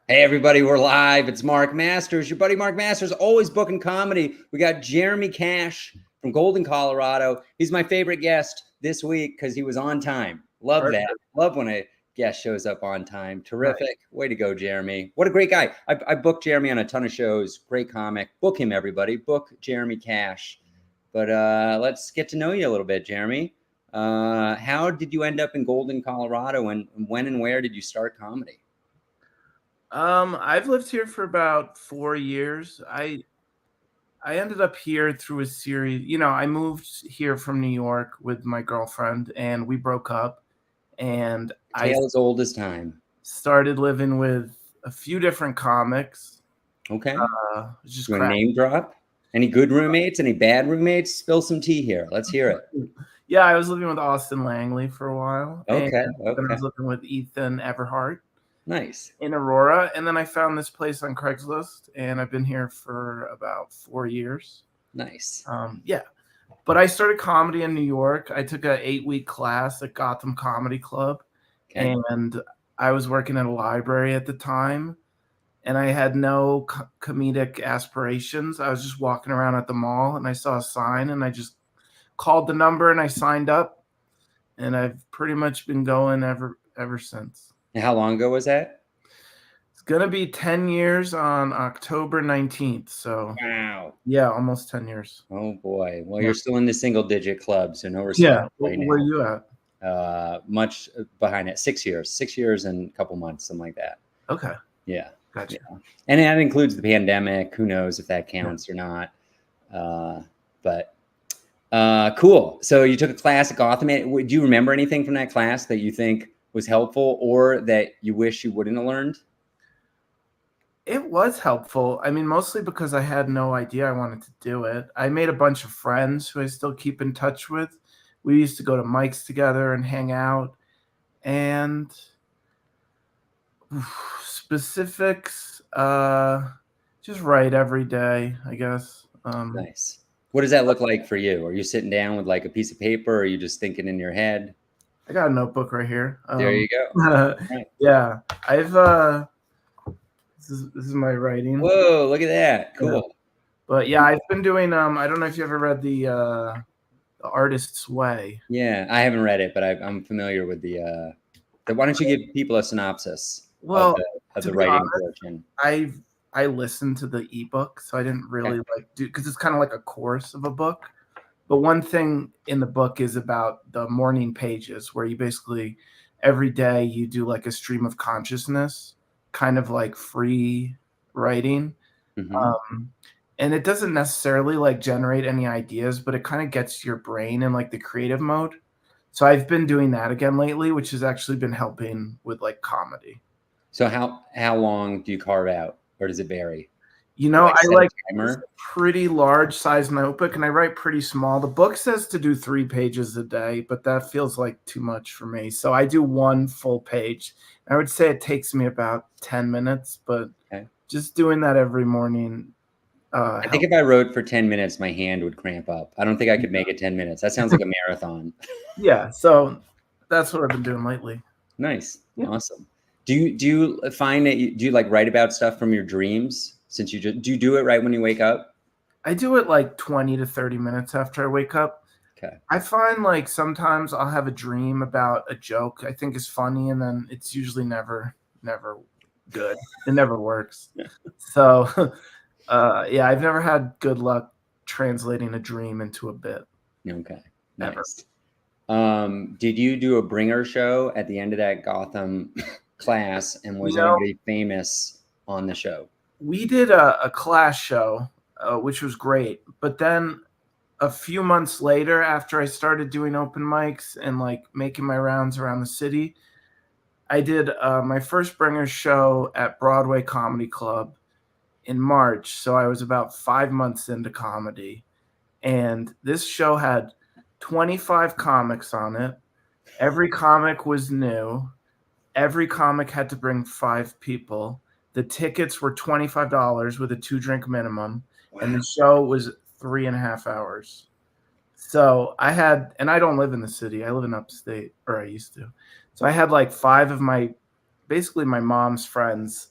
Hey, everybody, we're live. It's Mark Masters, your buddy Mark Masters, always booking comedy. We got Jeremy Cash from Golden, Colorado. He's my favorite guest this week because he was on time. Love Perfect. that. Love when a guest shows up on time. Terrific. Right. Way to go, Jeremy. What a great guy. I booked Jeremy on a ton of shows. Great comic. Book him, everybody. Book Jeremy Cash. But let's get to know you a little bit, Jeremy. How did you end up in Golden, Colorado, and when and where did you start comedy? I've lived here for about 4 years. I ended up here through a series. I moved here from New York with my girlfriend, and we broke up. And I Tale as old as time. started living with a few different comics. Okay. Just You want to name drop? Any good roommates? Any bad roommates? Spill some tea here. Let's hear it. Yeah, I was living with Austin Langley for a while. Okay. Then I was living with Ethan Everhart. Nice. In Aurora, and then I found this place on Craigslist, and I've been here for about 4 years. Nice. Yeah, but I started comedy in New York. I took a 8-week class at Gotham Comedy Club, and I was working at a library at the time, and I had no comedic aspirations. I was just walking around at the mall, and I saw a sign, and I just called the number, and I signed up, and I've pretty much been going ever since. And how long ago was that? It's going to be 10 years on October 19th. So, wow. Yeah, almost 10 years. Oh, boy. Well, you're still in the single-digit club, so no respect right now. Where are you at? Much behind it. 6 years. 6 years and a couple months, something like that. Okay. Yeah. Gotcha. Yeah. And that includes the pandemic. Who knows if that counts or not. But cool. So you took a class at Gotham. Do you remember anything from that class that you think was helpful or that you wish you wouldn't have learned? It was helpful. I mean, mostly because I had no idea I wanted to do it. I made a bunch of friends who I still keep in touch with. We used to go to Mike's together and hang out. And specifics, just write every day, I guess. Nice. What does that look like for you? Are you sitting down with like a piece of paper, or are you just thinking in your head? I got a notebook right here. There you go. Right. Yeah, I've this is my writing. Whoa, look at that. Cool. Yeah. But yeah, I've been doing I don't know if you ever read the Artist's Way. Yeah, I haven't read it, but I'm familiar with the why don't you give people a synopsis of the writing portion? I listened to the ebook, so I didn't really do because it's kind of like a course of a book. But one thing in the book is about the morning pages, where you basically every day you do like a stream of consciousness, kind of like free writing. Mm-hmm. And it doesn't necessarily like generate any ideas, but it kind of gets your brain in like the creative mode. So I've been doing that again lately, which has actually been helping with like comedy. So how long do you carve out, or does it vary? I like a pretty large size notebook, and I write pretty small. The book says to do 3 pages a day, but that feels like too much for me. So I do 1 full page. I would say it takes me about 10 minutes, but just doing that every morning. I think if I wrote for 10 minutes, my hand would cramp up. I don't think I could make it 10 minutes. That sounds like a marathon. Yeah, so that's what I've been doing lately. Nice. Yeah. Awesome. Do you find that do you like write about stuff from your dreams? Since do you do it right when you wake up? I do it like 20 to 30 minutes after I wake up. Okay. I find like sometimes I'll have a dream about a joke I think is funny, and then it's usually never good. It never works. So yeah, I've never had good luck translating a dream into a bit. Okay. Never. Nice. Did you do a bringer show at the end of that Gotham class, and was anybody famous on the show? We did a class show, which was great. But then a few months later, after I started doing open mics and like making my rounds around the city, I did my first bringer show at Broadway Comedy Club in March. So I was about 5 months into comedy. And this show had 25 comics on it. Every comic was new. Every comic had to bring 5 people. The tickets were $25 with a 2-drink minimum. Wow. And the show was 3.5 hours. So and I don't live in the city. I live in upstate, or I used to. So I had like 5 of basically my mom's friends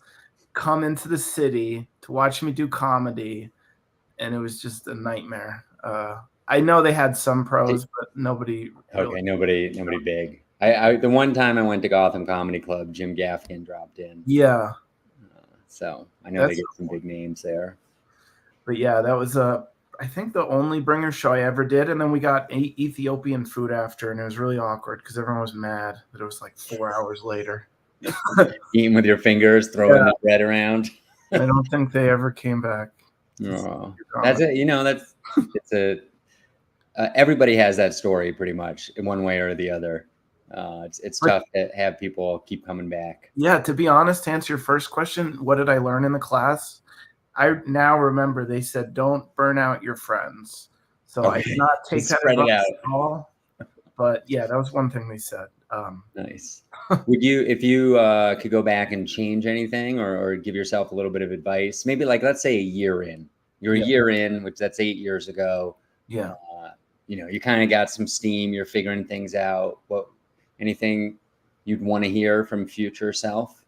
come into the city to watch me do comedy, and it was just a nightmare. I know they had some pros, but nobody really. Okay, nobody big. I the one time I went to Gotham Comedy Club, Jim Gaffigan dropped in. Yeah. So I know they get some big names there. But yeah, that was I think the only bringer show I ever did, and then we got Ethiopian food after, and it was really awkward because everyone was mad that it was like 4 hours later. Eating with your fingers, throwing the bread around. I don't think they ever came back. Oh, that's it. It's a everybody has that story pretty much in one way or the other. It's tough to have people keep coming back. Yeah, to be honest, to answer your first question, what did I learn in the class? I now remember they said don't burn out your friends. So I did not take that advice at all. But yeah, that was one thing they said. Nice. Would you, if you could go back and change anything or give yourself a little bit of advice, maybe like, let's say a year in, you're a year in, which that's 8 years ago. Yeah. You kind of got some steam, you're figuring things out. Anything you'd want to hear from future self?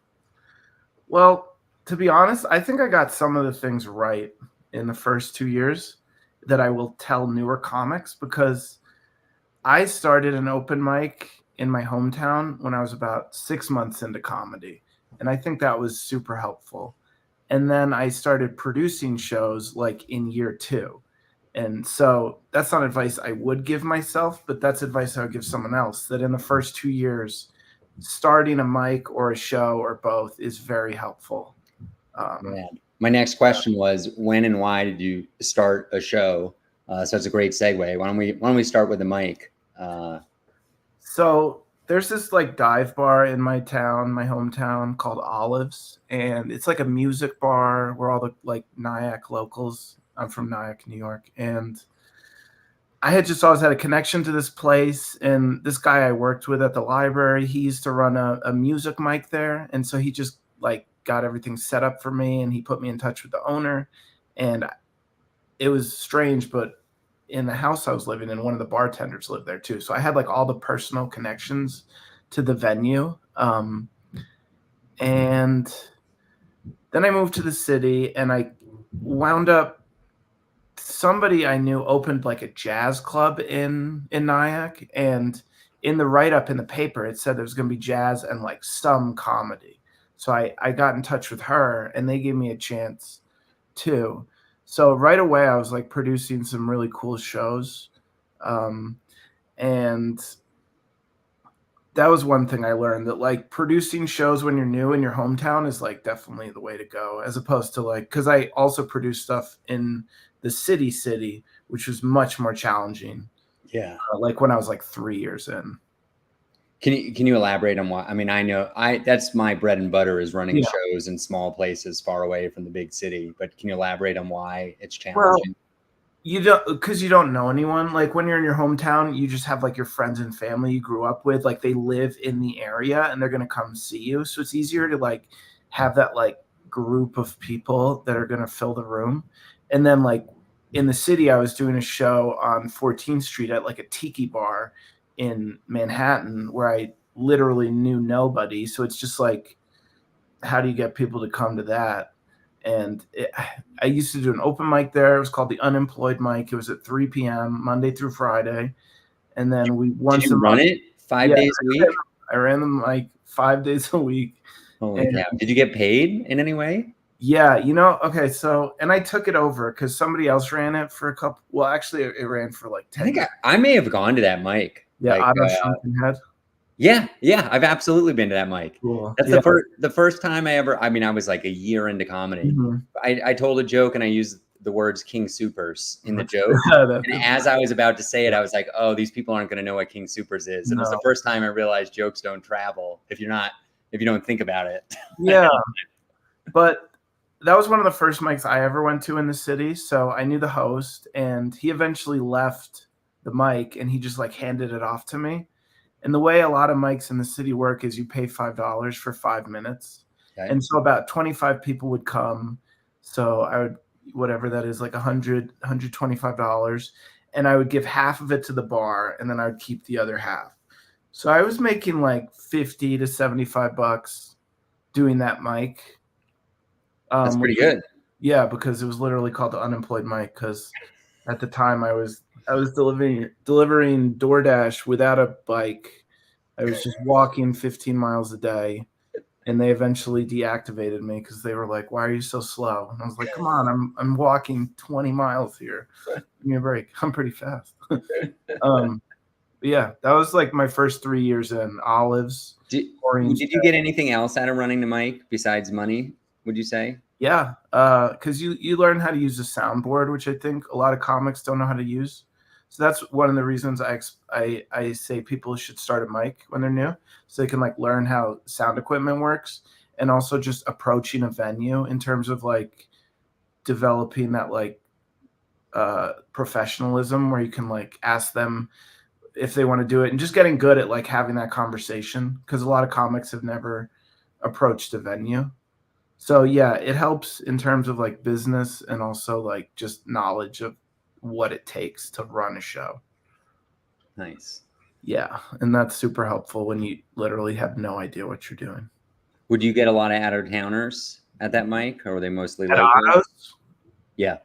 Well, to be honest, I think I got some of the things right in the first 2 years that I will tell newer comics, because I started an open mic in my hometown when I was about 6 months into comedy. And I think that was super helpful. And then I started producing shows like in year 2. And so that's not advice I would give myself, but that's advice I would give someone else, that in the first 2 years, starting a mic or a show or both is very helpful. My next question was, when and why did you start a show? So it's a great segue. Why don't we start with the mic? So there's this like dive bar in my town, my hometown, called Olives, and it's like a music bar where all the like Nyack locals. I'm from Nyack, New York, and I had just always had a connection to this place. And this guy I worked with at the library, he used to run a music mic there, and so he just like got everything set up for me, and he put me in touch with the owner. And it was strange, but in the house I was living in, one of the bartenders lived there too. So I had like all the personal connections to the venue. And then I moved to the city, and I wound up, somebody I knew opened like a jazz club in Nyack, and in the write-up in the paper, it said there was going to be jazz and like some comedy. So I got in touch with her, and they gave me a chance too. So right away, I was like producing some really cool shows. And that was one thing I learned, that like producing shows when you're new in your hometown is like definitely the way to go, as opposed to like, because I also produced stuff in the city, which was much more challenging. Yeah. Like when I was like 3 years in. Can you elaborate on why? I mean, I know that's my bread and butter, is running shows in small places far away from the big city. But can you elaborate on why it's challenging? Well, because you don't know anyone. Like when you're in your hometown, you just have like your friends and family you grew up with. Like they live in the area and they're gonna come see you. So it's easier to like have that like group of people that are gonna fill the room. And then like in the city, I was doing a show on 14th Street at like a tiki bar in Manhattan where I literally knew nobody. So it's just like, how do you get people to come to that? And I used to do an open mic there. It was called the Unemployed Mic. It was at 3 p.m. Monday through Friday. And then we once Did you run it 5 days a week? I ran them like 5 days a week. Holy cow. Did you get paid in any way? Yeah, okay, so, and I took it over because somebody else ran it for a couple, well, actually, it ran for like 10 years. I may have gone to that mic. Yeah, like, Otto Schunkenhead. Yeah, I've absolutely been to that mic. Cool. That's the first time I was like a year into comedy. Mm-hmm. I told a joke and I used the words King Supers in the joke. And as I was about to say it, I was like, oh, these people aren't going to know what King Supers is. It was the first time I realized jokes don't travel if you don't think about it. Yeah. But that was one of the first mics I ever went to in the city. So I knew the host, and he eventually left the mic and he just like handed it off to me. And the way a lot of mics in the city work is you pay $5 for 5 minutes. Okay. And so about 25 people would come. So I would, whatever that is, like $125. And I would give half of it to the bar, and then I would keep the other half. So I was making like $50 to $75 doing that mic. That's pretty good. Yeah, because it was literally called the unemployed mic, because at the time I was delivering DoorDash without a bike. I was just walking 15 miles a day, and they eventually deactivated me because they were like, "Why are you so slow?" And I was like, "Come on, I'm walking 20 miles here. Give me a break. I'm pretty fast." Yeah, that was like my first 3 years in Olives. Did Orange. you get anything else out of running the mic besides money, would you say? Yeah, because you learn how to use a soundboard, which I think a lot of comics don't know how to use. So that's one of the reasons I say people should start a mic when they're new, so they can like learn how sound equipment works, and also just approaching a venue in terms of like developing that like professionalism where you can like ask them if they want to do it, and just getting good at like having that conversation, because a lot of comics have never approached a venue. So yeah, it helps in terms of like business and also like just knowledge of what it takes to run a show. Nice. Yeah, and that's super helpful when you literally have no idea what you're doing. Would you get a lot of out-of-towners at that mic, or were they mostly At local? Otto's? Yeah.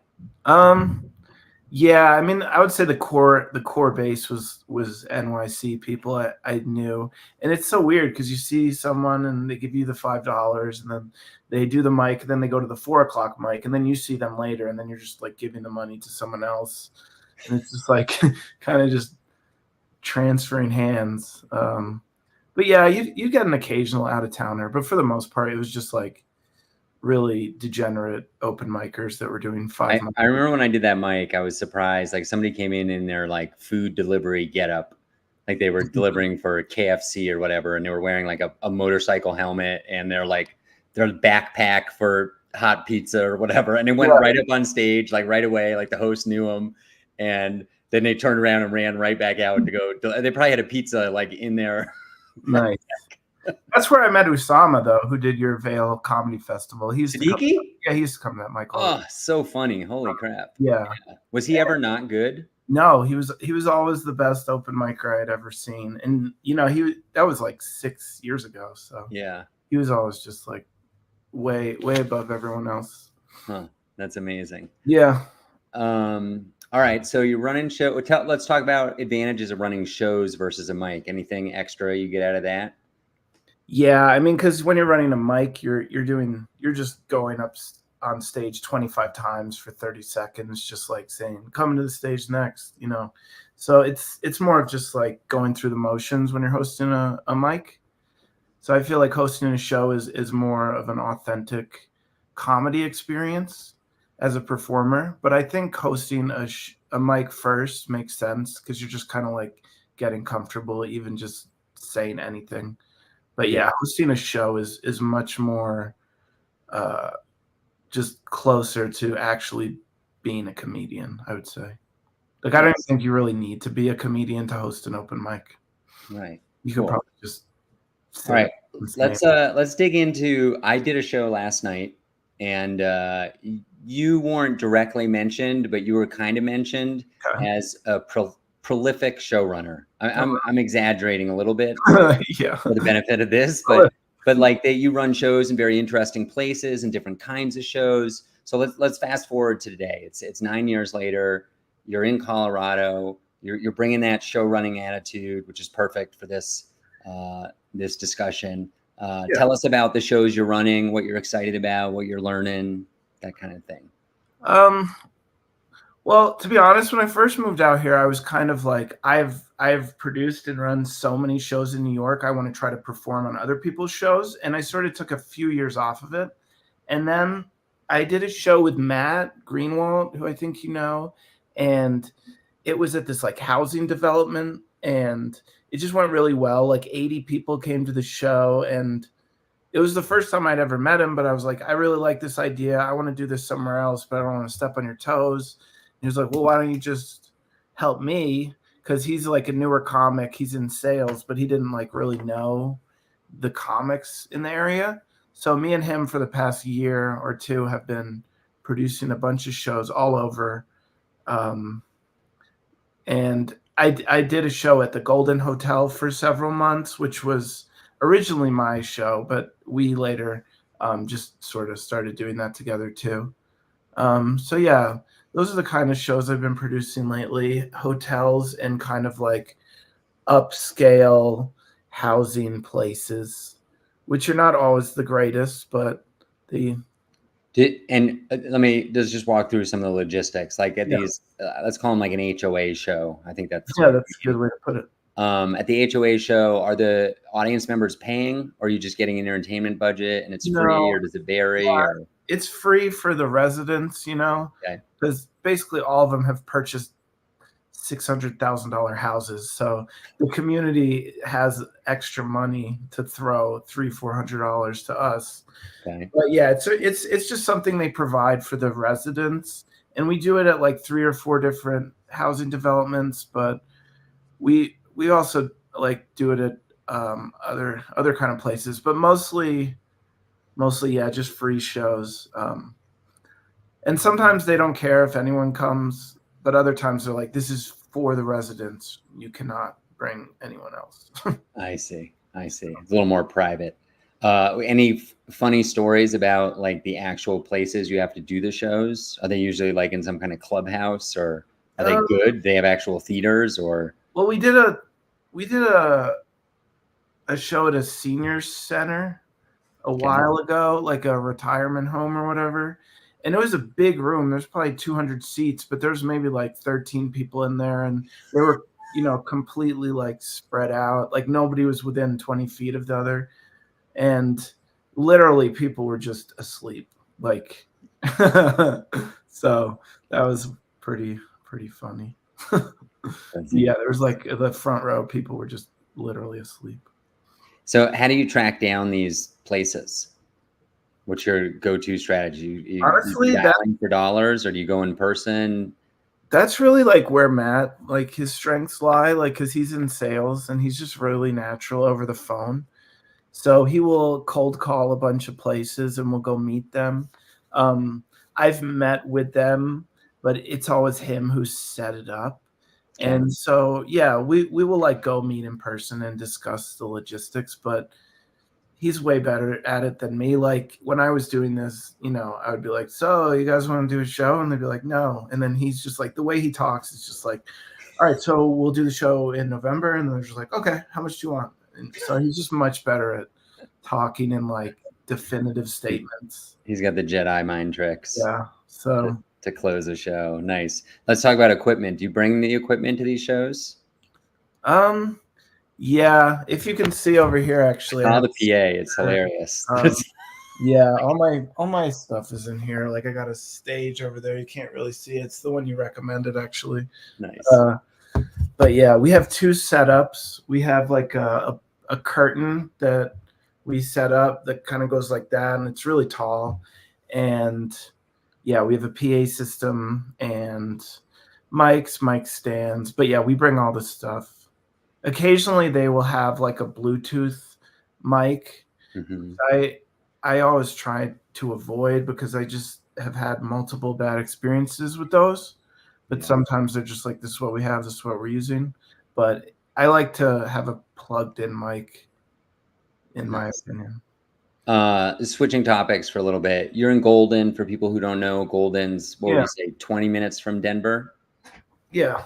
Yeah, I mean, I would say the core base was NYC people I knew, and it's so weird because you see someone and they give you the $5, and then they do the mic, and then they go to the 4 o'clock mic, and then you see them later, and then you're just like giving the money to someone else, and it's just like kind of just transferring hands. But yeah, you get an occasional out of towner, but for the most part, it was just like really degenerate open micers that were doing 5 I remember when I did that mic, I was surprised. Like somebody came in their like food delivery getup, like they were delivering for KFC or whatever, and they were wearing like a motorcycle helmet and they're like their backpack for hot pizza or whatever, and they went right up on stage like right away. Like the host knew them, and then they turned around and ran right back out to go. They probably had a pizza like in there. Nice. That's where I met Usama, though, who did your Vale Comedy Festival. He used to come, Siddiqui? yeah, he used to come to that mic. Oh, so funny! Holy crap! Yeah. Was he ever not good? No, he was always the best open micer I had ever seen, and you know that was like 6 years ago. So Yeah, he was always just like way above everyone else. huh? That's amazing. Yeah. All right, so you're running show. Let's talk about advantages of running shows versus a mic. Anything extra you get out of that? Yeah, I mean, because when you're running a mic, you're just going up on stage 25 times for 30 seconds, just like saying, "Coming to the stage next," you know. So it's more of just like going through the motions when you're hosting a mic. So I feel like hosting a show is more of an authentic comedy experience as a performer. But I think hosting a mic first makes sense because you're just kind of like getting comfortable, even just saying anything. But yeah, hosting a show is much more just closer to actually being a comedian, I would say. Like, I don't even think you really need to be a comedian to host an open mic. Right. You could probably just. All right. Let's dig into. I did a show last night, and you weren't directly mentioned, but you were kind of mentioned as a prolific showrunner. I'm exaggerating a little bit for the benefit of this, but like you run shows in very interesting places and different kinds of shows. So let's fast forward to today. It's 9 years later. You're in Colorado. You're bringing that show running attitude, which is perfect for this this discussion. Tell us about the shows you're running, what you're excited about, what you're learning, that kind of thing. Well, to be honest, when I first moved out here, I was kind of like, I've produced and run so many shows in New York. I want to try to perform on other people's shows. And I sort of took a few years off of it. And then I did a show with Matt Greenwald, who I think you know, and it was at this like housing development, and it just went really well. Like 80 people came to the show, and it was the first time I'd ever met him, but I was like, I really like this idea. I want to do this somewhere else, but I don't want to step on your toes. And he was like, well, why don't you just help me? Because he's like a newer comic. He's in sales, but he didn't like really know the comics in the area. So me and him for the past year or two have been producing a bunch of shows all over. And I did a show at the Golden Hotel for several months, which was originally my show, but we later just sort of started doing that together too. So yeah, those are the kind of shows I've been producing lately. Hotels and kind of like upscale housing places, which are not always the greatest, but the Let me just walk through some of the logistics. Like at yeah, these, let's call them like an HOA show. I think that's yeah, that's a good way to put it. at the HOA show. Are the audience members paying, or are you just getting an entertainment budget and it's free, No, or does it vary? Or it's free for the residents, okay, because basically all of them have purchased $600,000 houses. So the community has extra money to throw $300-400 to us. okay, But yeah, it's just something they provide for the residents, and we do it at like 3 or 4 different housing developments. But we also like do it at other kind of places, but mostly yeah, just free shows. And sometimes they don't care if anyone comes, but other times they're like, this is for the residents. You cannot bring anyone else. I see, I see. It's a little more private. Any funny stories about like the actual places you have to do the shows? Are they usually like in some kind of clubhouse, or are they good? They have actual theaters, or Well, we did a show at a senior center a while ago, like a retirement home or whatever. And it was a big room. There's probably 200 seats, but there's maybe like 13 people in there, and they were, completely like spread out. Like nobody was within 20 feet of the other, and literally people were just asleep. Like, so that was pretty funny. Yeah, there was like the front row, people were just literally asleep. So how do you track down these places? What's your go-to strategy? Honestly, you dialing for dollars, or do you go in person? that's really like where Matt, like his strengths lie, like because he's in sales and he's just really natural over the phone. So he will cold call a bunch of places and we'll go meet them. I've met with them, but it's always him who set it up. Okay. And so, yeah, we will like go meet in person and discuss the logistics, but he's way better at it than me. Like when I was doing this, I would be like, so you guys want to do a show? And they'd be like, no. And then he's just like, the way he talks is just like, all right, so we'll do the show in November. And they're just like, okay, how much do you want? And so he's just much better at talking in like definitive statements. He's got the Jedi mind tricks. Yeah. So to close a show. Nice. Let's talk about equipment. Do you bring the equipment to these shows? Yeah, if you can see over here, actually, the PA, it's hilarious. Yeah, all my stuff is in here. Like I got a stage over there. You can't really see it. It's the one you recommended, actually. Nice. But yeah, we have 2 setups. We have like a curtain that we set up that kind of goes like that, and it's really tall. And yeah, we have a PA system and mic stands. But yeah, we bring all this stuff. Occasionally they will have like a Bluetooth mic. Mm-hmm. I always try to avoid because I just have had multiple bad experiences with those. But sometimes they're just like, this is what we have, this is what we're using. But I like to have a plugged in mic, in my opinion. Switching topics for a little bit. You're in Golden. For people who don't know, Golden's, what would you say, 20 minutes from Denver? Yeah.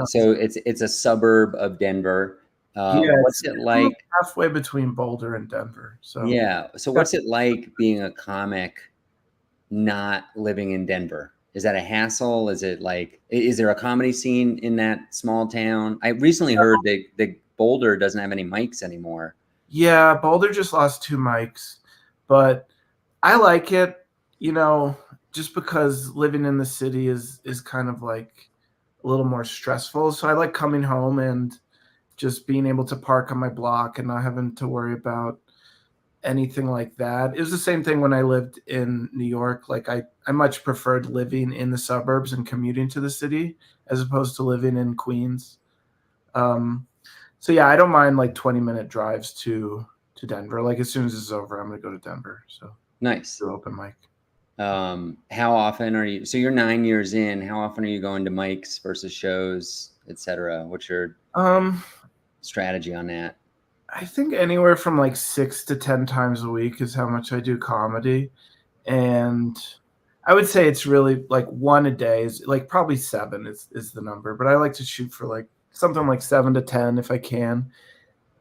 So it's a suburb of Denver. What's it like? Halfway between Boulder and Denver. So yeah. So what's it like being a comic not living in Denver? Is that a hassle? Is it like, is there a comedy scene in that small town? I recently heard that Boulder doesn't have any mics anymore. Yeah, Boulder just lost 2 mics, but I like it, just because living in the city is kind of like a little more stressful. So I like coming home and just being able to park on my block and not having to worry about anything like that. It was the same thing when I lived in New York. Like I much preferred living in the suburbs and commuting to the city as opposed to living in Queens. So yeah, I don't mind like 20-minute drives to Denver. Like as soon as this is over, I'm gonna go to Denver. So nice. Do open mic. How often are you? So you're 9 years in. How often are you going to mics versus shows, etc.? What's your strategy on that? I think anywhere from like 6 to 10 times a week is how much I do comedy. And I would say it's really like one a day is like probably 7 is the number, but I like to shoot for like something like 7 to 10 if I can.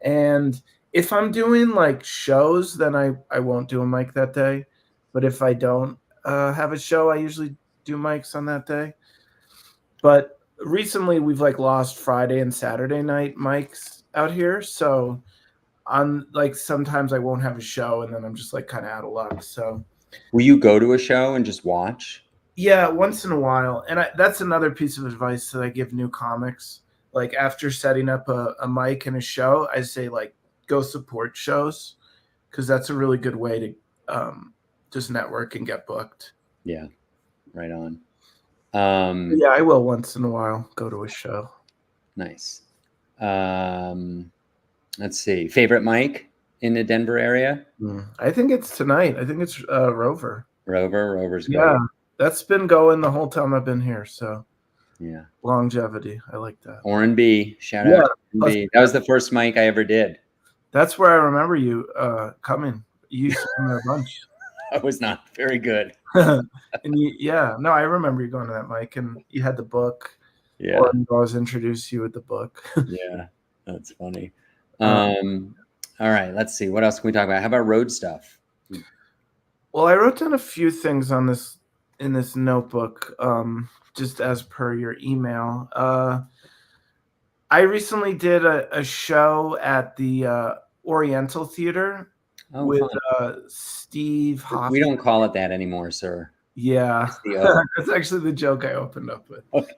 And if I'm doing like shows, then I won't do a mic that day. But if I don't have a show, I usually do mics on that day. But recently we've like lost Friday and Saturday night mics out here. So on like sometimes I won't have a show and then I'm just like kind of out of luck. So Will you go to a show and just watch? yeah, once in a while. And that's another piece of advice that I give new comics. Like after setting up a mic and a show, I say like go support shows because that's a really good way to just network and get booked. Yeah, right on. Yeah, I will once in a while go to a show. Nice. Let's see. Favorite mic in the Denver area? I think it's tonight. I think it's Rover. Rover's great. Yeah, that's been going the whole time I've been here. So Yeah. longevity. I like that. Oren B. Shout out to Oren B. That was the first mic I ever did. That's where I remember you coming. You used to come there a bunch. I was not very good. And no, I remember you going to that mic and you had the book. Yeah. Or I always introduced you with the book. Yeah, that's funny. All right, let's see. What else can we talk about? How about road stuff? Well, I wrote down a few things on this in this notebook, just as per your email. I recently did a show at the Oriental Theater with Steve Hofstetter. We don't call it that anymore, sir. Yeah, that's actually the joke I opened up with. Okay.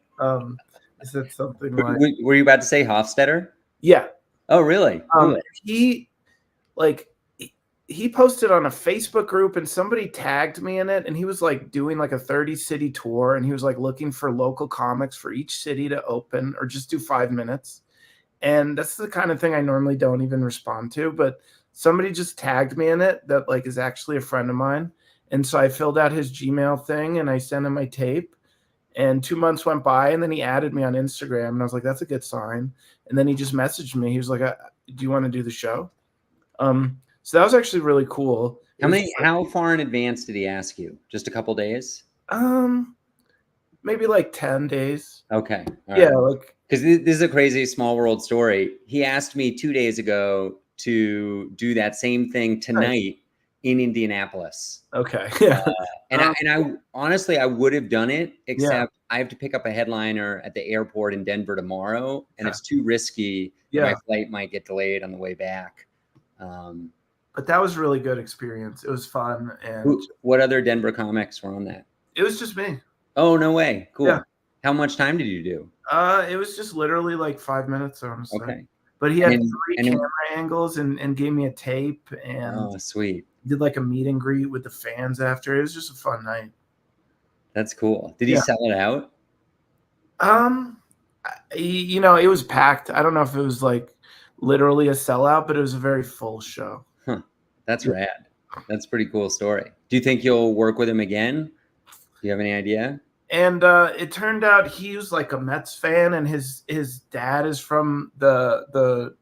Is that something like? Were you about to say Hofstetter? Yeah. Oh, really? He posted on a Facebook group and somebody tagged me in it, and he was like doing like a 30-city tour, and he was like looking for local comics for each city to open or just do 5 minutes. And that's the kind of thing I normally don't even respond to, but somebody just tagged me in it that like is actually a friend of mine. And so I filled out his Gmail thing and I sent him my tape. And 2 months went by, and then he added me on Instagram, and I was like, that's a good sign. And then he just messaged me. He was like, do you want to do the show? So that was actually really cool. How far in advance did he ask you? Just a couple days? Maybe like 10 days. Okay. All yeah, right. Because this is a crazy small world story. He asked me 2 days ago to do that same thing tonight in Indianapolis. Okay. Yeah. And I honestly, I would have done it, except I have to pick up a headliner at the airport in Denver tomorrow, and it's too risky. My flight might get delayed on the way back. But that was a really good experience. It was fun. And what other Denver comics were on that? It was just me. Oh, no way. Cool. Yeah. How much time did you do? It was just literally like 5 minutes, honestly. Okay. But he had 3 camera angles and gave me a tape and sweet. Did like a meet and greet with the fans after. It was just a fun night. That's cool. Did he sell it out? It was packed. I don't know if it was like literally a sellout, but it was a very full show. Huh. That's rad. That's a pretty cool story. Do you think you'll work with him again? Do you have any idea? And it turned out he was like a Mets fan, and his dad is from the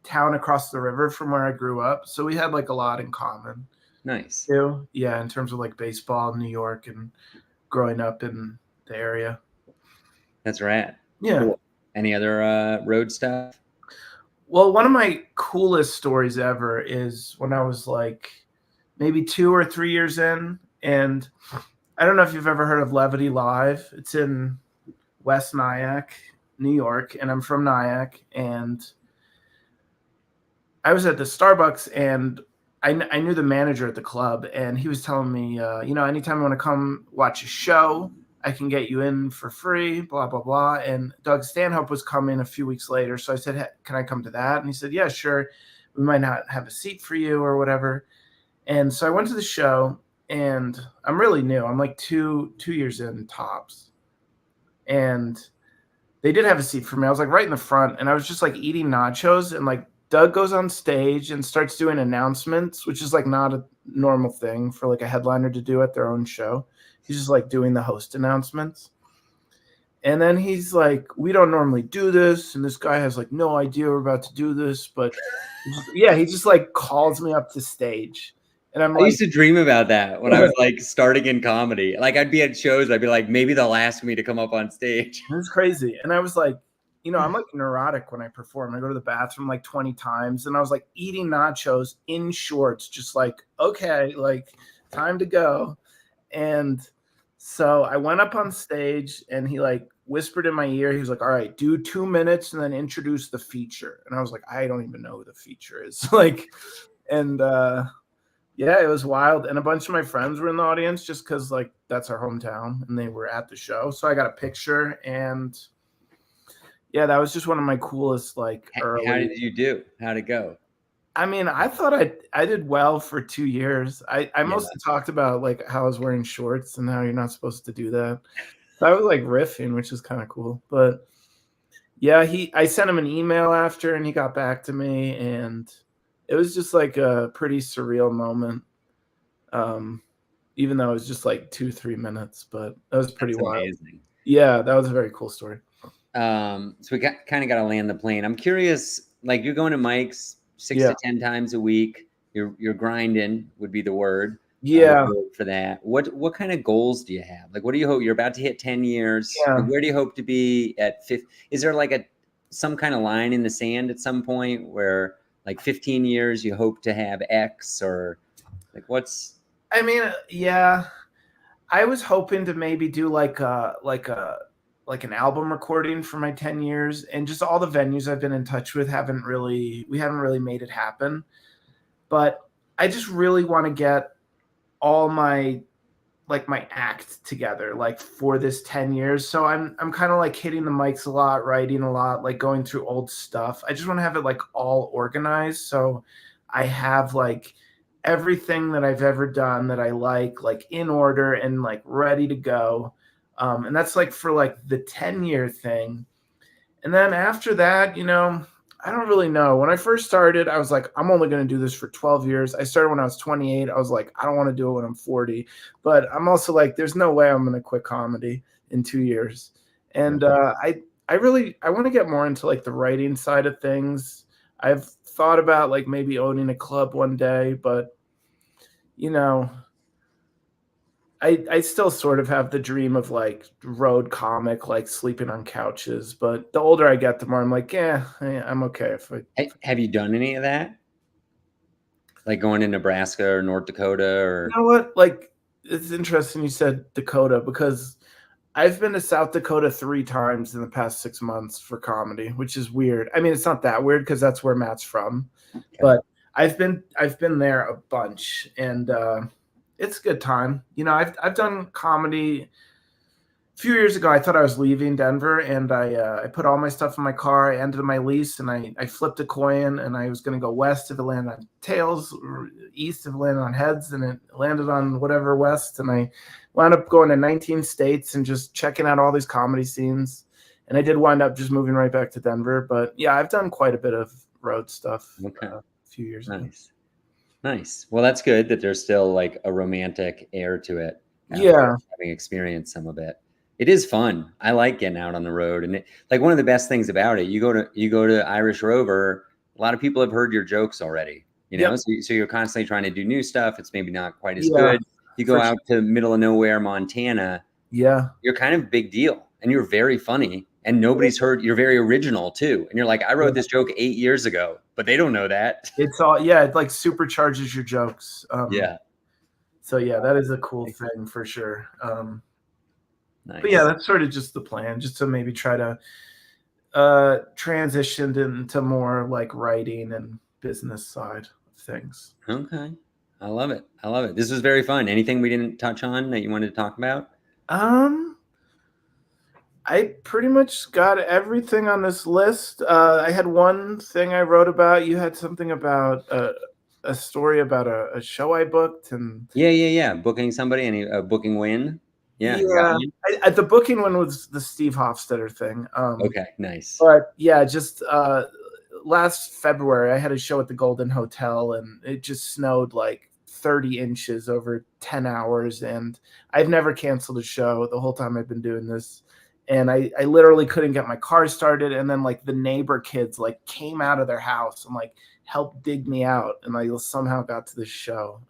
town across the river from where I grew up. So we had like a lot in common. Nice. Too. Yeah, in terms of like baseball in New York and growing up in the area. That's rad. Yeah. Cool. Any other road stuff? Well, one of my coolest stories ever is when I was like maybe 2 or 3 years in, and I don't know if you've ever heard of Levity Live. It's in West Nyack, New York, and I'm from Nyack. And I was at the Starbucks, and I knew the manager at the club, and he was telling me, anytime you want to come watch a show, I can get you in for free, blah, blah, blah. And Doug Stanhope was coming a few weeks later. So I said, hey, can I come to that? And he said, yeah, sure. We might not have a seat for you or whatever. And so I went to the show, and I'm really new. I'm like two years in tops. And they did have a seat for me. I was like right in the front, and I was just like eating nachos, and like Doug goes on stage and starts doing announcements, which is like not a normal thing for like a headliner to do at their own show. He's just like doing the host announcements. And then he's like, we don't normally do this. And this guy has like no idea we're about to do this. But yeah, he just like calls me up to stage. And I'm I like, used to dream about that when I was like starting in comedy. Like I'd be at shows, I'd be like, maybe they'll ask me to come up on stage. it's crazy. And I was like, I'm like neurotic when I perform. I go to the bathroom like 20 times. And I was like eating nachos in shorts, just like, okay, like time to go. And so I went up on stage and he like whispered in my ear. He was like, all right, do 2 minutes and then introduce the feature. And I was like, I don't even know who the feature is. And yeah, it was wild. And a bunch of my friends were in the audience just because like that's our hometown and they were at the show. So I got a picture and yeah, that was just one of my coolest like early. How did you do? How'd it go? I mean, I thought I did well for 2 years. I mostly talked about like how I was wearing shorts and how you're not supposed to do that. So I was like riffing, which is kind of cool. But yeah, I sent him an email after and he got back to me and it was just like a pretty surreal moment. Even though it was just like 2-3 minutes, but that was pretty wild. Amazing. Yeah, that was a very cool story. So we kind of got to land the plane. I'm curious, like you're going to mics 6 to 10 times a week. You're grinding would be the word. Yeah. For that. What kind of goals do you have? Like, what do you hope? You're about to hit 10 years. Yeah. Like, where do you hope to be at 50? Is there like some kind of line in the sand at some point where like 15 years you hope to have X, or like what's? I mean, yeah, I was hoping to maybe do like an album recording for my 10 years, and just all the venues I've been in touch with haven't really made it happen. But I just really want to get all my act together like for this 10 years. So I'm kind of like hitting the mics a lot, writing a lot, like going through old stuff. I just want to have it like all organized. So I have like everything that I've ever done that I like in order and like ready to go. And that's like for like the 10-year thing. And then after that, I don't really know. When I first started, I was like, I'm only going to do this for 12 years. I started when I was 28. I was like, I don't want to do it when I'm 40. But I'm also like, there's no way I'm going to quit comedy in 2 years. And I want to get more into like the writing side of things. I've thought about like maybe owning a club one day, but I still sort of have the dream of like road comic, like sleeping on couches. But the older I get, the more I'm like, yeah, I'm okay. Have you done any of that? Like going to Nebraska or North Dakota or? You know what? Like, it's interesting you said Dakota because I've been to South Dakota 3 times in the past 6 months for comedy, which is weird. I mean, it's not that weird because that's where Matt's from, but I've been there a bunch and, it's a good time. I've done comedy. A few years ago, I thought I was leaving Denver, and I put all my stuff in my car. I ended my lease, and I flipped a coin, and I was going to go west if it landed on tails, or east if it landed on heads, and it landed on whatever west. And I wound up going to 19 states and just checking out all these comedy scenes. And I did wind up just moving right back to Denver. But yeah, I've done quite a bit of road stuff a few years ago. Nice. Well, that's good that there's still like a romantic air to it. Yeah. Having experienced some of it. It is fun. I like getting out on the road. And like one of the best things about it, you go to Irish Rover, a lot of people have heard your jokes already, so you're constantly trying to do new stuff. It's maybe not quite as good. You go out to middle of nowhere, Montana. Yeah. You're kind of a big deal and you're very funny. And nobody's heard. You're very original too. And you're like, I wrote this joke 8 years ago, but they don't know that. It's all, it like supercharges your jokes. Yeah. So yeah, that is a cool thing for sure. Nice. But yeah, that's sort of just the plan, just to maybe try to transition into more like writing and business side of things. Okay. I love it. This was very fun. Anything we didn't touch on that you wanted to talk about? I pretty much got everything on this list. I had one thing I wrote about. You had something about a story about a show I booked, and yeah, booking somebody and a booking win. Yeah. The booking one was the Steve Hofstetter thing. Okay, nice. But yeah, just last February I had a show at the Golden Hotel, and it just snowed like 30 inches over 10 hours, and I've never canceled a show the whole time I've been doing this. And I literally couldn't get my car started. And then like the neighbor kids like came out of their house and like helped dig me out. And I somehow got to the show.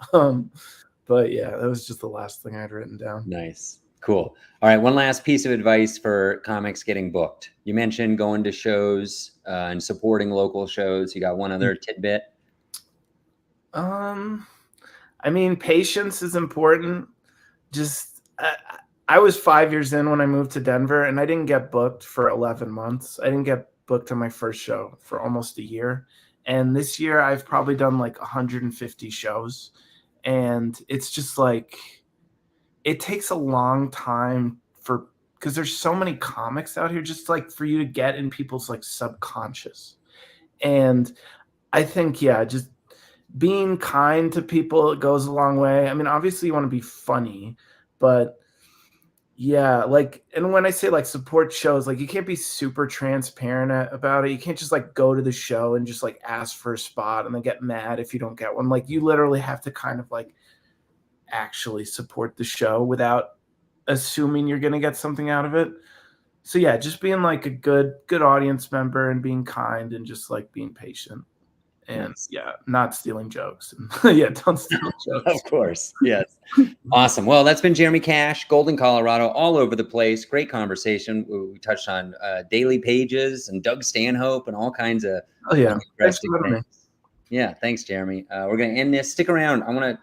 But yeah, that was just the last thing I had written down. Nice. Cool. All right. One last piece of advice for comics getting booked. You mentioned going to shows and supporting local shows. You got one other tidbit? I mean, patience is important. Just, I was 5 years in when I moved to Denver, and I didn't get booked for 11 months. I didn't get booked on my first show for almost a year. And this year I've probably done like 150 shows. And it's just like, it takes a long time because there's so many comics out here, just like for you to get in people's like subconscious. And I think, yeah, just being kind to people, it goes a long way. I mean, obviously you want to be funny, but yeah, like, and when I say like support shows, like you can't be super transparent about it. You can't just like go to the show and just like ask for a spot and then get mad if you don't get one. Like you literally have to kind of like actually support the show without assuming you're going to get something out of it. So yeah, just being like a good audience member and being kind and just like being patient. And Nice. yeah, not stealing jokes. And yeah, don't steal jokes. Of course. Yes. Awesome. Well, that's been Jeremy Cash, Golden, Colorado, all over the place. Great conversation. We touched on daily pages and Doug Stanhope and all kinds of Oh yeah. Thanks interesting for having me. things. Yeah. Thanks, Jeremy. We're going to end this. Stick around. I want to